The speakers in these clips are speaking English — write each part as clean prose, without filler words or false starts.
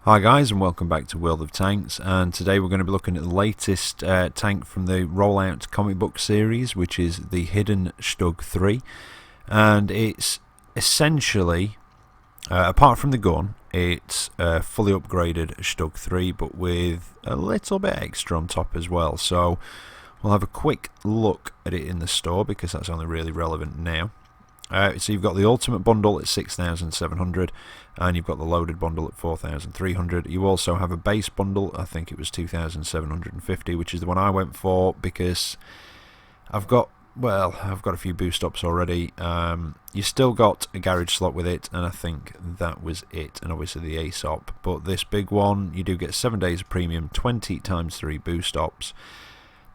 Hi guys, and welcome back to World of Tanks, and today we're going to be looking at the latest tank from the Rollout comic book series, which is the Hidden StuG III. And it's essentially, apart from the gun, it's a fully upgraded StuG III, but with a little bit extra on top as well. So we'll have a quick look at it in the store, because that's only really relevant now. So you've got the Ultimate Bundle at 6,700, and you've got the Loaded Bundle at 4,300. You also have a Base Bundle, I think it was 2,750, which is the one I went for, because I've got a few boost ups already. You still got a garage slot with it, and I think that was it, and obviously the ASOP. But this big one, you do get 7 days of premium, 20 times 3 boost ups,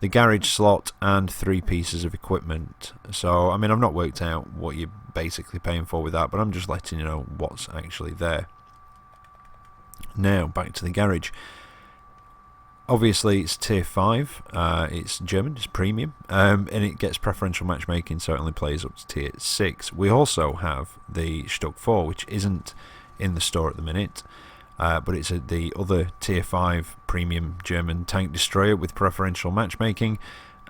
the garage slot, and 3 pieces of equipment. So, I mean, I've not worked out what you're basically paying for with that, but I'm just letting you know what's actually there. Now, back to the garage. Obviously, it's tier 5, it's German, it's premium, and it gets preferential matchmaking, so it only plays up to tier 6. We also have the StuG IV, which isn't in the store at the minute. But it's the other tier 5 premium German tank destroyer with preferential matchmaking,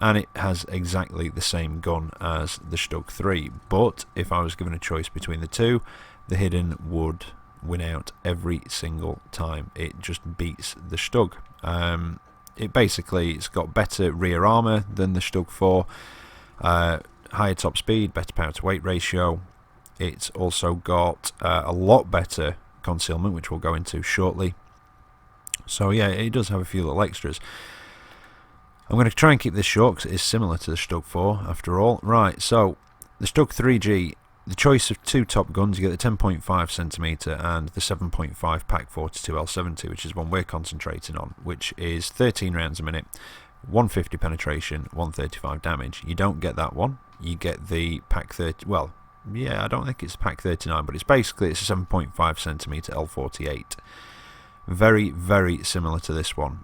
and it has exactly the same gun as the StuG III. But if I was given a choice between the two, the Hidden would win out every single time. It just beats the StuG. It's got better rear armour than the StuG IV, higher top speed, better power to weight ratio. It's also got a lot better concealment, which we'll go into shortly. So yeah, it does have a few little extras. I'm going to try and keep this short because it is similar to the StuG IV after all. Right, so the StuG III-G, the choice of 2 top guns. You get the 10.5cm and the 7.5 Pak 42L70, which is one we're concentrating on, which is 13 rounds a minute, 150 penetration, 135 damage. You don't get that one. You get the Pak 30, well, yeah, I don't think it's Pak 39, but it's a 7.5cm L48. Very, very similar to this one.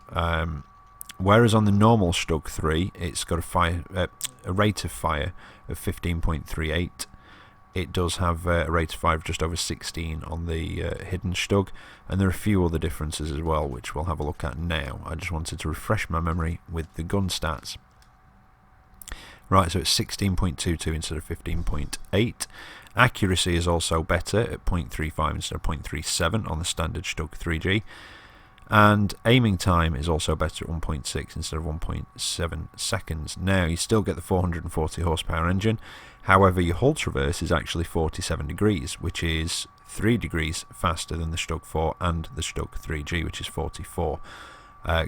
Whereas on the normal StuG III, it's got a rate of fire of 15.38. It does have a rate of fire of just over 16 on the Hidden StuG, and there are a few other differences as well, which we'll have a look at now. I just wanted to refresh my memory with the gun stats. Right, so it's 16.22 instead of 15.8. Accuracy is also better at 0.35 instead of 0.37 on the standard StuG III-G. And aiming time is also better at 1.6 instead of 1.7 seconds. Now, you still get the 440 horsepower engine. However, your hull traverse is actually 47 degrees, which is 3 degrees faster than the StuG IV and the StuG III-G, which is 44.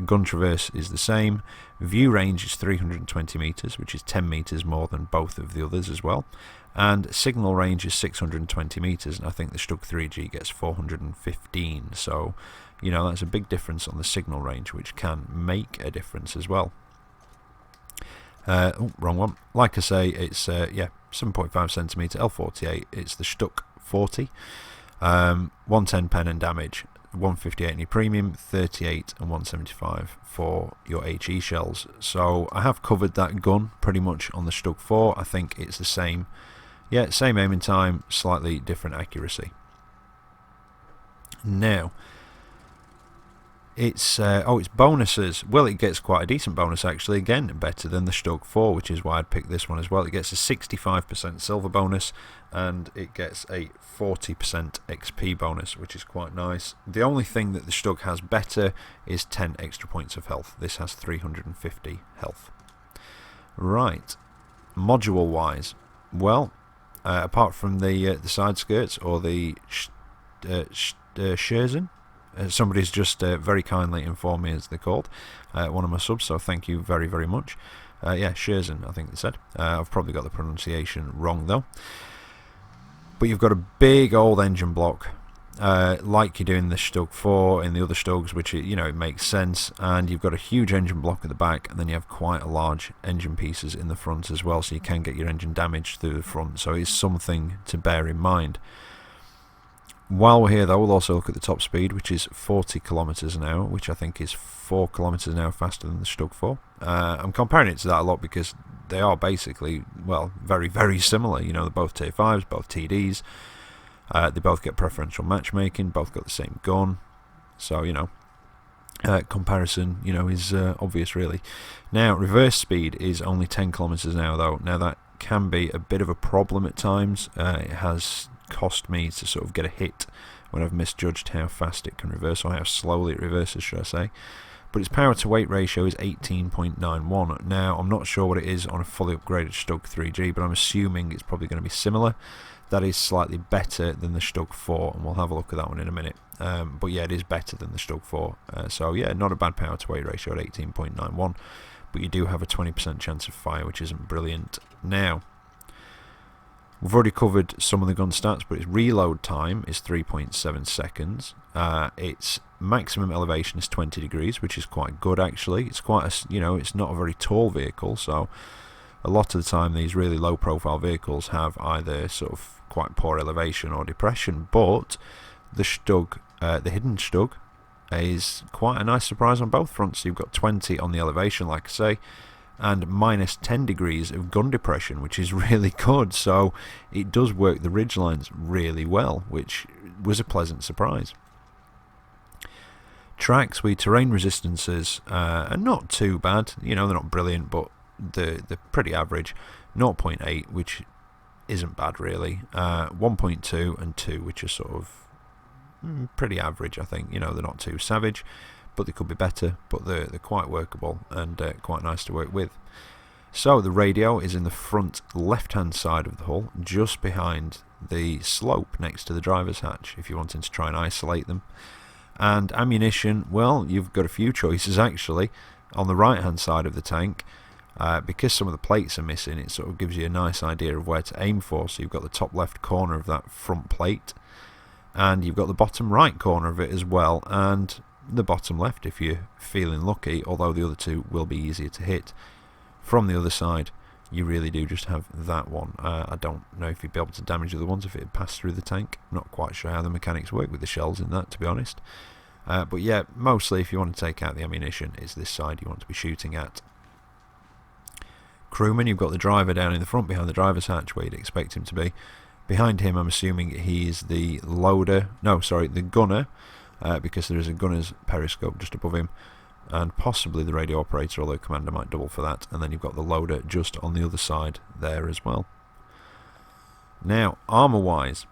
Gun traverse is the same. View range is 320 meters, which is 10 meters more than both of the others as well. And signal range is 620 meters, and I think the StuG III-G gets 415. So, you know, that's a big difference on the signal range, which can make a difference as well. Wrong one. Like I say, it's 7.5cm L48. It's the StuG 40. 110 pen and damage. 158 in your premium, 38 and 175 for your HE shells. So I have covered that gun pretty much on the StuG IV. I think it's the same, same aiming time, slightly different accuracy. Now, it's bonuses. Well, it gets quite a decent bonus actually, again better than the StuG IV, which is why I'd picked this one as well. It gets a 65% silver bonus, and it gets a 40% XP bonus, which is quite nice. The only thing that the StuG has better is 10 extra points of health. This has 350 health. Right, module wise, well, apart from the side skirts or the Scherzen, somebody's just very kindly informed me as they're called, one of my subs, so thank you very, very much. Scherzen, I think they said. I've probably got the pronunciation wrong though. But you've got a big old engine block, like you do in the StuG IV, in the other StuGs, which, it makes sense. And you've got a huge engine block at the back, and then you have quite a large engine pieces in the front as well, so you can get your engine damaged through the front. So it's something to bear in mind. While we're here though, we'll also look at the top speed, which is 40 kilometers an hour, which I think is 4 kilometers an hour faster than the StuG IV. I'm comparing it to that a lot because they are basically, well, very, very similar. They're both tier 5s, both TDs. They both get preferential matchmaking, both got the same gun. So, you know, comparison, you know, is obvious really. Now, reverse speed is only 10 kilometers an hour though. Now that can be a bit of a problem at times. It has cost me to sort of get a hit when I've misjudged how fast it can reverse, or how slowly it reverses, should I say. But its power to weight ratio is 18.91. Now, I'm not sure what it is on a fully upgraded StuG III, but I'm assuming it's probably going to be similar. That is slightly better than the StuG IV, and we'll have a look at that one in a minute. But yeah, it is better than the StuG IV. So yeah, not a bad power to weight ratio at 18.91, but you do have a 20% chance of fire, which isn't brilliant. Now, we've already covered some of the gun stats, but its reload time is 3.7 seconds. Its maximum elevation is 20 degrees, which is quite good actually. It's quite a, you know, it's not a very tall vehicle, so a lot of the time these really low profile vehicles have either sort of quite poor elevation or depression, but the StuG, the Hidden StuG, is quite a nice surprise on both fronts. You've got 20 on the elevation, like I say, and minus 10 degrees of gun depression, which is really good. So it does work the ridge lines really well, which was a pleasant surprise. Tracks with terrain resistances are not too bad. You know, they're not brilliant, but they're pretty average. 0.8, which isn't bad really. 1.2 and 2, which are sort of pretty average, I think. You know, they're not too savage, but they could be better, but they're quite workable and quite nice to work with. So the radio is in the front left hand side of the hull, just behind the slope next to the driver's hatch, if you're wanting to try and isolate them. And ammunition, well, you've got a few choices actually. On the right hand side of the tank, because some of the plates are missing, it sort of gives you a nice idea of where to aim for. So you've got the top left corner of that front plate, and you've got the bottom right corner of it as well, and the bottom left if you're feeling lucky, although the other two will be easier to hit. From the other side, you really do just have that one. I don't know if you'd be able to damage the other ones if it had passed through the tank. I'm not quite sure how the mechanics work with the shells in that, to be honest. But yeah, mostly if you want to take out the ammunition, it's this side you want to be shooting at. Crewman, you've got the driver down in the front behind the driver's hatch where you'd expect him to be. Behind him, I'm assuming he's the loader, no, sorry, the gunner, because there is a gunner's periscope just above him, and possibly the radio operator, although commander might double for that. And then you've got the loader just on the other side there as well. Now, armour-wise,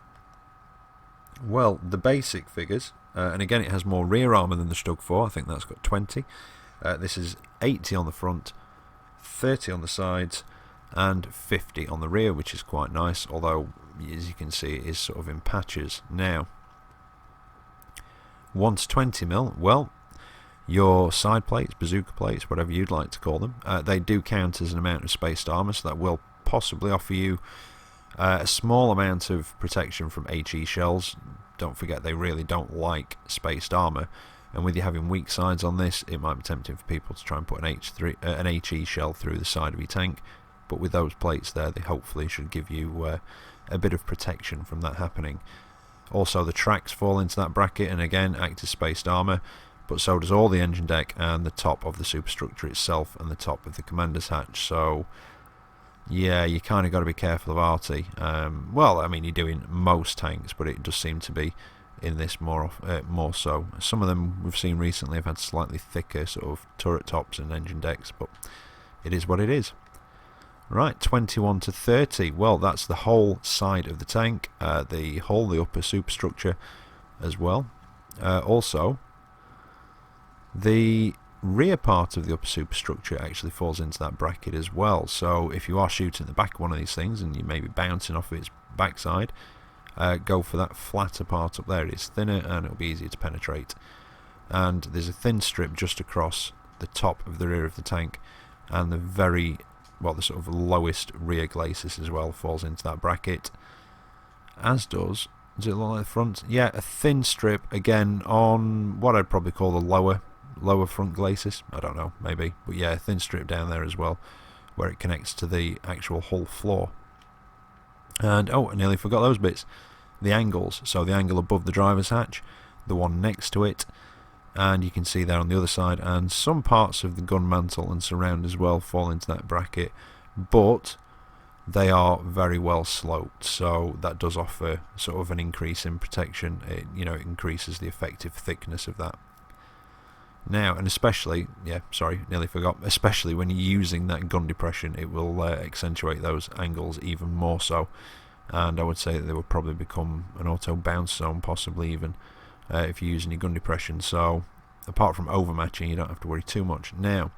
well, the basic figures, and again it has more rear armour than the StuG IV. I think that's got 20. This is 80 on the front, 30 on the sides, and 50 on the rear, which is quite nice, although as you can see it is sort of in patches. Now, 1 to 20mm, well, your side plates, bazooka plates, whatever you'd like to call them, they do count as an amount of spaced armour, so that will possibly offer you a small amount of protection from HE shells. Don't forget, they really don't like spaced armour, and with you having weak sides on this, it might be tempting for people to try and put an HE shell through the side of your tank, but with those plates there, they hopefully should give you a bit of protection from that happening. Also, the tracks fall into that bracket and again act as spaced armour, but so does all the engine deck and the top of the superstructure itself and the top of the commander's hatch. So yeah, you kind of got to be careful of RT. Well, I mean, you do in most tanks, but it does seem to be in this more so. Some of them we've seen recently have had slightly thicker sort of turret tops and engine decks, but it is what it is. Right, 21 to 30. Well, that's the whole side of the tank, the hull, the upper superstructure as well. Also, the rear part of the upper superstructure actually falls into that bracket as well. So if you are shooting at the back of one of these things and you may be bouncing off its backside, go for that flatter part up there. It's thinner and it'll be easier to penetrate. And there's a thin strip just across the top of the rear of the tank, and the sort of lowest rear glacis as well falls into that bracket, as does it look like the front? Yeah, a thin strip again on what I'd probably call the lower front glacis. I don't know, maybe, but yeah, a thin strip down there as well where it connects to the actual hull floor. And oh, I nearly forgot those bits, the angles. So the angle above the driver's hatch, the one next to it, and you can see there on the other side, and some parts of the gun mantle and surround as well fall into that bracket. But they are very well sloped, so that does offer sort of an increase in protection. It, you know, it increases the effective thickness of that. Now, and especially, yeah, sorry, nearly forgot, especially when you're using that gun depression, it will accentuate those angles even more so. And I would say that they will probably become an auto bounce zone, possibly even, if you're using your gun depression. So, apart from overmatching, you don't have to worry too much. Now,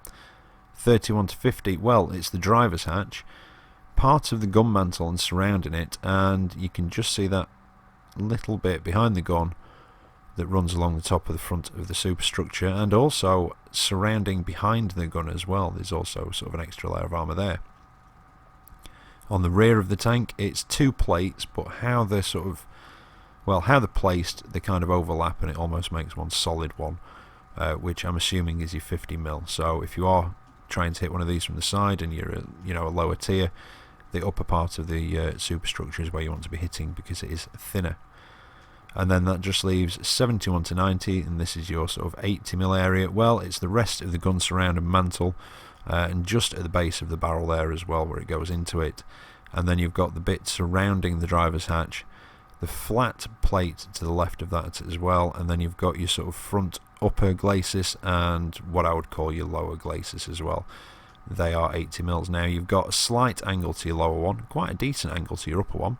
31 to 50, well, it's the driver's hatch, part of the gun mantle and surrounding it, and you can just see that little bit behind the gun that runs along the top of the front of the superstructure, and also surrounding behind the gun as well. There's also sort of an extra layer of armour there. On the rear of the tank, it's two plates, but how they're sort of, well, how they're placed, they kind of overlap, and it almost makes one solid one, which I'm assuming is your 50mm. So if you are trying to hit one of these from the side and you're a lower tier, the upper part of the superstructure is where you want to be hitting, because it is thinner. And then that just leaves 71 to 90, and this is your sort of 80mm area. Well, it's the rest of the gun surround and mantle, and just at the base of the barrel there as well, where it goes into it. And then you've got the bit surrounding the driver's hatch, the flat plate to the left of that as well, and then you've got your sort of front upper glacis and what I would call your lower glacis as well. They are 80mm. Now you've got a slight angle to your lower one, quite a decent angle to your upper one.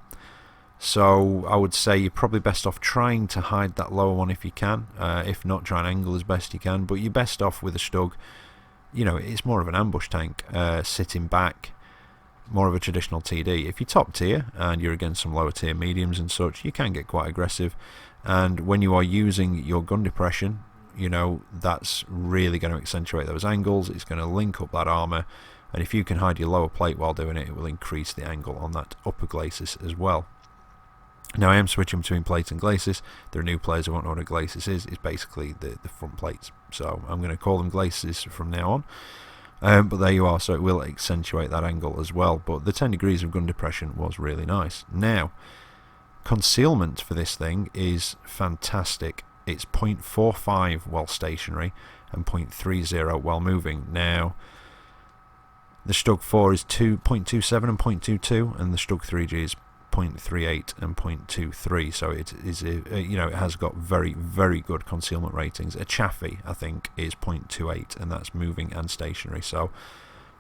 So I would say you're probably best off trying to hide that lower one if you can. If not, try and angle as best you can. But you're best off with a StuG. You know, it's more of an ambush tank, sitting back, more of a traditional TD. If you're top tier and you're against some lower tier mediums and such, you can get quite aggressive. And when you are using your gun depression, you know, that's really going to accentuate those angles. It's going to link up that armour. And if you can hide your lower plate while doing it, it will increase the angle on that upper glacis as well. Now I am switching between plates and glacis. There are new players who won't know what a glacis is. It's basically the front plates. So I'm going to call them glacis from now on. But there you are, so it will accentuate that angle as well. But the 10 degrees of gun depression was really nice. Now, concealment for this thing is fantastic. It's 0.45 while stationary and 0.30 while moving. Now, the StuG IV is 2.27 and 0.22, and the StuG III is 0.38 and 0.23, so it is it has got very, very good concealment ratings. A Chaffee, I think, is 0.28, and that's moving and stationary, so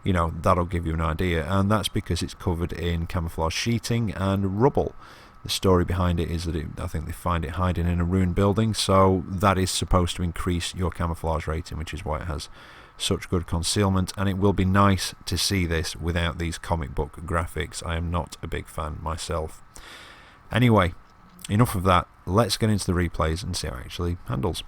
you know that'll give you an idea. And that's because it's covered in camouflage sheeting and rubble. The story behind it is that I think they find it hiding in a ruined building, so that is supposed to increase your camouflage rating, which is why it has such good concealment. And it will be nice to see this without these comic book graphics. I am not a big fan myself. Anyway, enough of that. Let's get into the replays and see how it actually handles.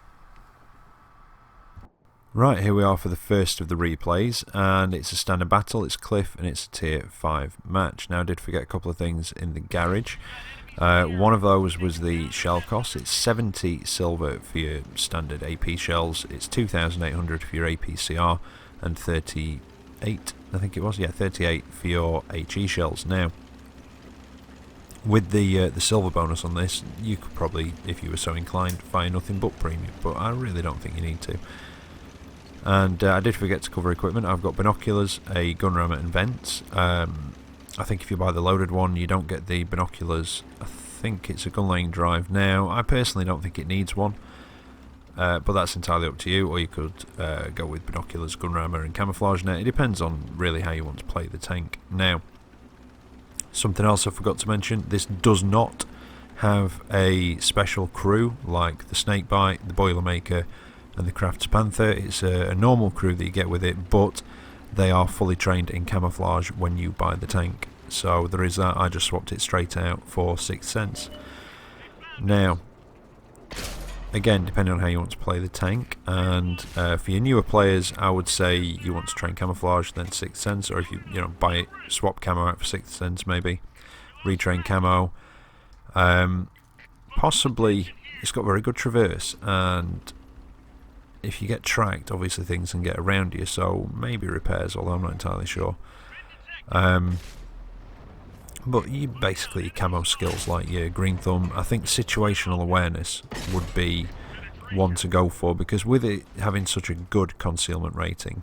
Right, here we are for the first of the replays, and it's a standard battle, it's Cliff, and it's a tier 5 match. Now I did forget a couple of things in the garage. One of those was the shell cost. It's 70 silver for your standard AP shells, it's 2,800 for your APCR, and 38, I think it was, yeah, 38 for your HE shells. Now, with the silver bonus on this, you could probably, if you were so inclined, buy nothing but premium, but I really don't think you need to. And I did forget to cover equipment. I've got binoculars, a gun rammer and vents. I think if you buy the loaded one, you don't get the binoculars. I think it's a gun laying drive. Now, I personally don't think it needs one, but that's entirely up to you. Or you could go with binoculars, gun rammer and camouflage net. It depends on really how you want to play the tank. Now, something else I forgot to mention, this does not have a special crew like the Snakebite, the Boilermaker and the Crafts Panther. It's a normal crew that you get with it, but they are fully trained in camouflage when you buy the tank. So there is that. I just swapped it straight out for 6 cents. Now, again, depending on how you want to play the tank, and for your newer players, I would say you want to train camouflage, then 6 cents, or if you buy it, swap camo out for 6 cents maybe, retrain camo. Possibly, it's got very good traverse, and if you get tracked, obviously things can get around you, so maybe repairs, although I'm not entirely sure. But you basically, your camo skills like your green thumb, I think situational awareness would be one to go for, because with it having such a good concealment rating,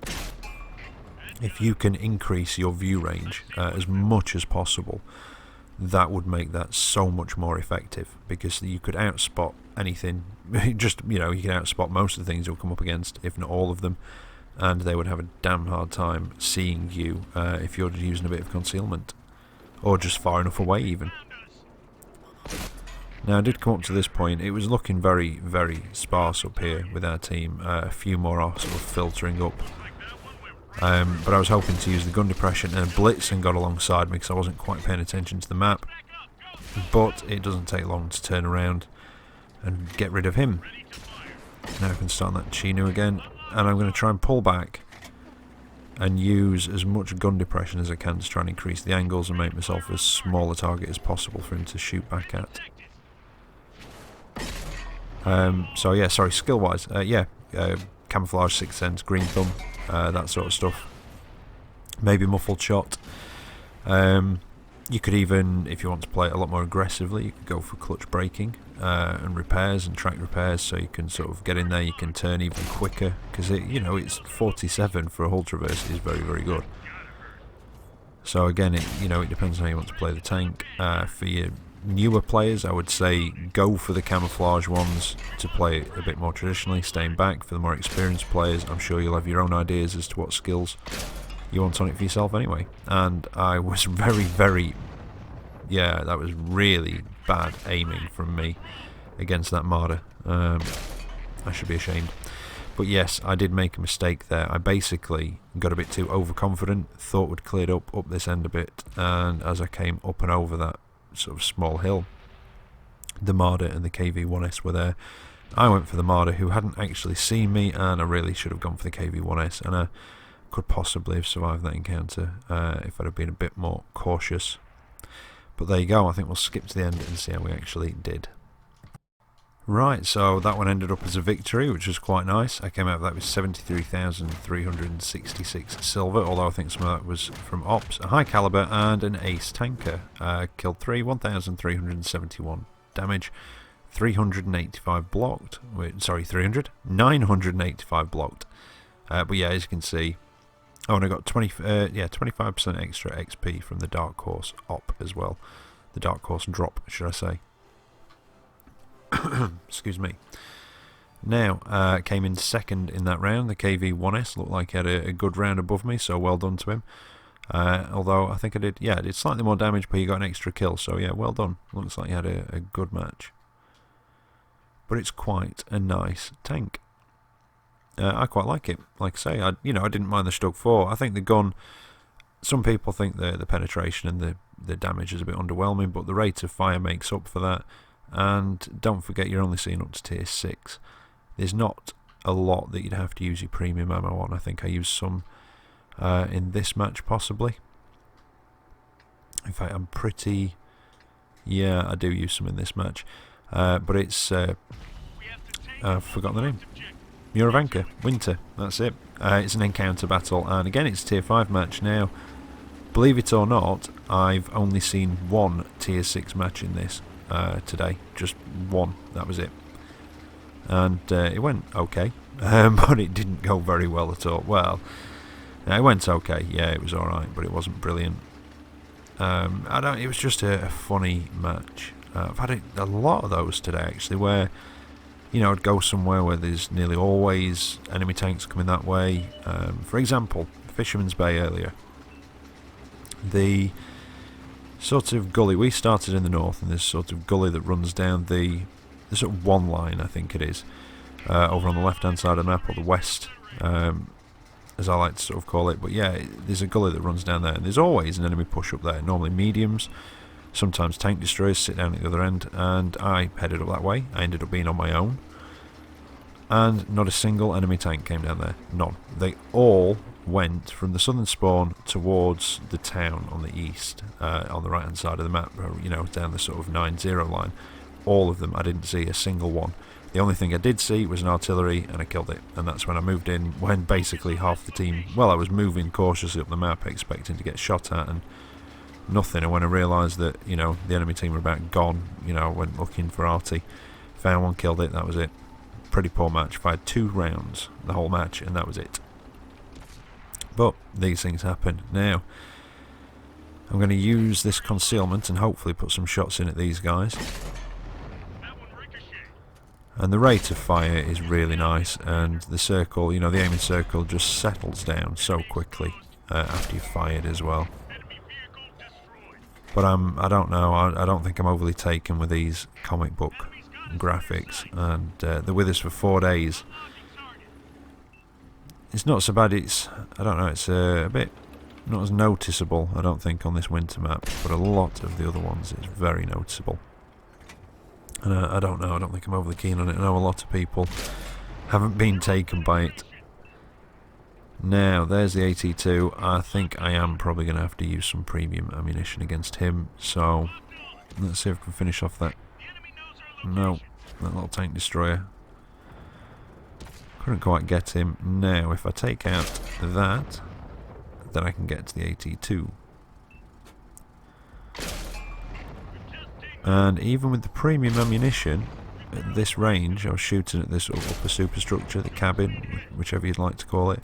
if you can increase your view range as much as possible, that would make that so much more effective, because you could outspot anything. Just, you can outspot most of the things you'll come up against, if not all of them, and they would have a damn hard time seeing you if you're using a bit of concealment, or just far enough away even. Now, I did come up to this point. It was looking very, very sparse up here with our team. A few more are sort of filtering up. But I was hoping to use the gun depression and blitz and got alongside me because I wasn't quite paying attention to the map. But it doesn't take long to turn around and get rid of him. Now I can start that Chino again, and I'm going to try and pull back and use as much gun depression as I can to try and increase the angles and make myself as small a target as possible for him to shoot back at. So yeah, sorry, skill wise, camouflage, sixth sense, green thumb, that sort of stuff. Maybe muffled shot. You could even, if you want to play it a lot more aggressively, you could go for clutch braking and repairs and track repairs, so you can sort of get in there. You can turn even quicker because it's 47 for a hull traverse is very, very good. So again, it depends on how you want to play the tank. For your newer players, I would say go for the camouflage ones to play it a bit more traditionally, staying back. For the more experienced players, I'm sure you'll have your own ideas as to what skills you want on it for yourself anyway. And I was that was really bad aiming from me against that Marder. I should be ashamed. But yes, I did make a mistake there. I basically got a bit too overconfident, thought we'd cleared up this end a bit, and as I came up and over that sort of small hill, the Marder and the KV-1S were there. I went for the Marder, who hadn't actually seen me, and I really should have gone for the KV-1S, and I could possibly have survived that encounter if I'd have been a bit more cautious. But there you go. I think we'll skip to the end and see how we actually did. Right, so that one ended up as a victory, which was quite nice. I came out of that with 73,366 silver, although I think some of that was from ops, a high caliber, and an ace tanker. Killed 3, 1,371 damage, 385 blocked. Wait, sorry, 985 blocked. But yeah, as you can see, and I got 25% extra XP from the Dark Horse op as well. The Dark Horse drop, should I say. Excuse me. Now, came in second in that round. The KV-1S looked like he had a good round above me, so well done to him. Although I think I did slightly more damage, but he got an extra kill, so yeah, well done. Looks like he had a good match. But it's quite a nice tank. I quite like it. Like I say, I didn't mind the StuG IV. I think the gun, some people think the penetration and the damage is a bit underwhelming, but the rate of fire makes up for that. And don't forget, you're only seeing up to tier 6. There's not a lot that you'd have to use your premium ammo on. I think I used some in this match, possibly. In fact, I'm pretty... Yeah, I do use some in this match. But it's... I've forgotten the name. Muravanka, Winter, that's it. It's an encounter battle, and again, it's a tier 5 match. Now, believe it or not, I've only seen one tier 6 match in this. Today, just one, that was it, and it went okay, but it didn't go very well at all. Well, it went okay, yeah, it was alright, but it wasn't brilliant. It was just a funny match. I've had a lot of those today actually, where I'd go somewhere where there's nearly always enemy tanks coming that way. For example, Fisherman's Bay earlier, the sort of gully, we started in the north, and this sort of gully that runs down the sort of one line, I think it is, over on the left hand side of the map, or the west, as I like to sort of call it. But yeah, there's a gully that runs down there, and there's always an enemy push up there, normally mediums, sometimes tank destroyers sit down at the other end, and I headed up that way. I ended up being on my own, and not a single enemy tank came down there, none. They all went from the southern spawn towards the town on the east, on the right hand side of the map, down the sort of 9-0 line. All of them, I didn't see a single one. The only thing I did see was an artillery, and I killed it, and that's when I moved in, when basically half the team, well, I was moving cautiously up the map expecting to get shot at, and nothing. And when I realised that the enemy team were about gone, I went looking for arty, found one, killed it, that was it. Pretty poor match. Fired 2 rounds the whole match, and that was it. But these things happen. Now, I'm going to use this concealment and hopefully put some shots in at these guys. And the rate of fire is really nice, and the circle, you know, the aiming circle just settles down so quickly after you've fired as well. But I don't know, I don't think I'm overly taken with these comic book graphics, and they're with us for 4 days. It's not so bad, I don't know, it's a bit not as noticeable, I don't think, on this winter map, but a lot of the other ones it's very noticeable. And I don't know, I don't think I'm overly keen on it. I know a lot of people haven't been taken by it. Now, there's the AT2. I think I am probably going to have to use some premium ammunition against him. So, let's see if we can finish off that. No, that little tank destroyer. Couldn't quite get him. Now, if I take out that, then I can get to the AT2. And even with the premium ammunition, at this range, I was shooting at this upper superstructure, the cabin, whichever you'd like to call it.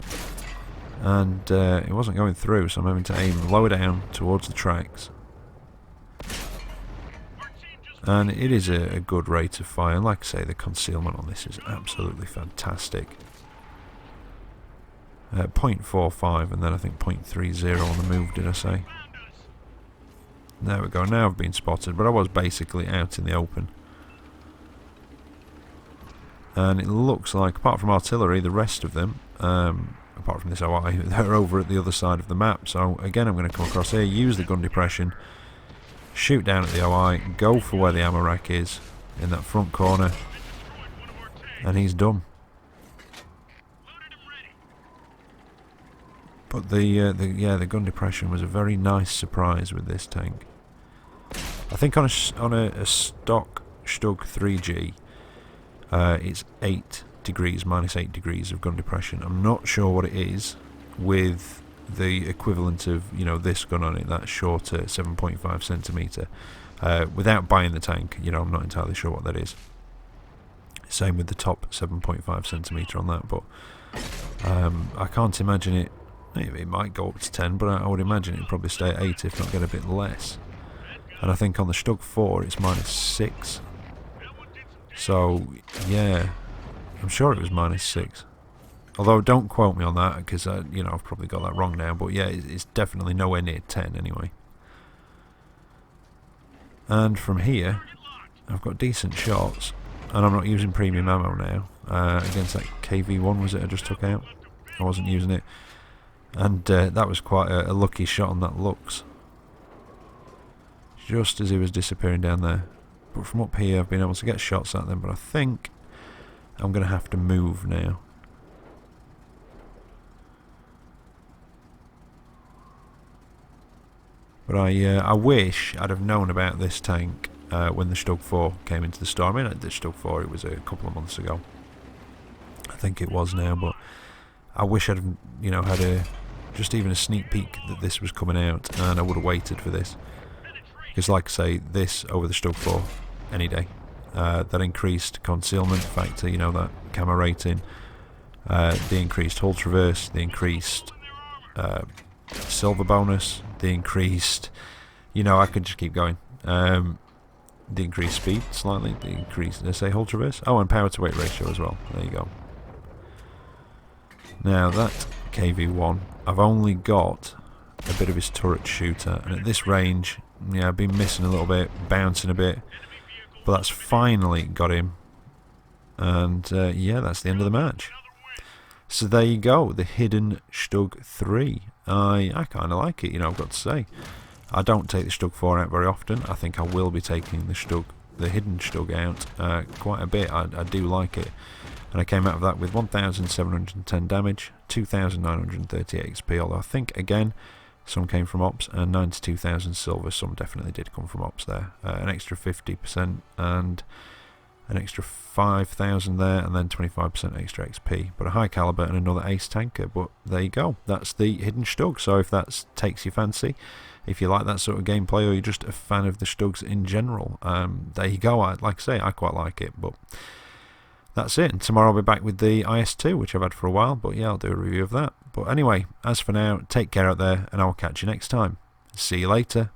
And it wasn't going through, so I'm having to aim lower down towards the tracks. And it is a good rate of fire. And like I say, the concealment on this is absolutely fantastic. 0.45 and then I think 0.30 on the move, did I say? There we go, now I've been spotted, but I was basically out in the open. And it looks like, apart from artillery, the rest of them, apart from this OI, they're over at the other side of the map. So again, I'm going to come across here, use the gun depression, shoot down at the OI, go for where the ammo rack is, in that front corner, and he's done. But the gun depression was a very nice surprise with this tank. I think on a stock StuG III, it's 8 degrees, -8 degrees of gun depression. I'm not sure what it is with the equivalent of, you know, this gun on it, that shorter 7.5 centimeter. Without buying the tank, you know, I'm not entirely sure what that is. Same with the top 7.5 centimeter on that, but I can't imagine it. It might go up to 10, but I would imagine it'd probably stay at 8, if not get a bit less. And I think on the StuG IV it's -6. So, yeah, I'm sure it was -6. Although, don't quote me on that, because, you know, I've probably got that wrong now. But yeah, it's definitely nowhere near 10 anyway. And from here, I've got decent shots. And I'm not using premium ammo now. Against that KV-1, was it, I just took out? I wasn't using it. And that was quite a lucky shot on that Lux. Just as he was disappearing down there. But from up here I've been able to get shots at them, but I think I'm going to have to move now. But I wish I'd have known about this tank when the StuG IV came into the store. I mean, the StuG IV, it was a couple of months ago. I think it was now, but I wish I'd have, you know, had just even a sneak peek that this was coming out, and I would have waited for this. Because, like I say, this over the StuG IV any day. That increased concealment factor, you know, that camo rating, the increased hull traverse, the increased silver bonus, the increased, you know, I could just keep going. The increased speed slightly, the increased, let's say, hull traverse. Oh, and power to weight ratio as well. There you go. Now that KV-1, I've only got a bit of his turret shooter, and at this range, yeah, I've been missing a little bit, bouncing a bit, but that's finally got him, and yeah, that's the end of the match. So there you go, the Hidden StuG III. I kind of like it, you know, I've got to say. I don't take the StuG IV out very often. I think I will be taking the Hidden StuG out quite a bit. I do like it. And I came out of that with 1,710 damage, 2,938 XP, although I think, again, some came from ops, and 92,000 silver. Some definitely did come from ops there. An extra 50% and an extra 5,000 there, and then 25% extra XP. But a high caliber and another ace tanker. But there you go. That's the Hidden StuG. So if that takes your fancy, if you like that sort of gameplay, or you're just a fan of the StuGs in general, there you go. Like I say, I quite like it. But that's it. And tomorrow I'll be back with the IS2, which I've had for a while, but yeah, I'll do a review of that. But anyway, as for now, take care out there, and I will catch you next time. See you later.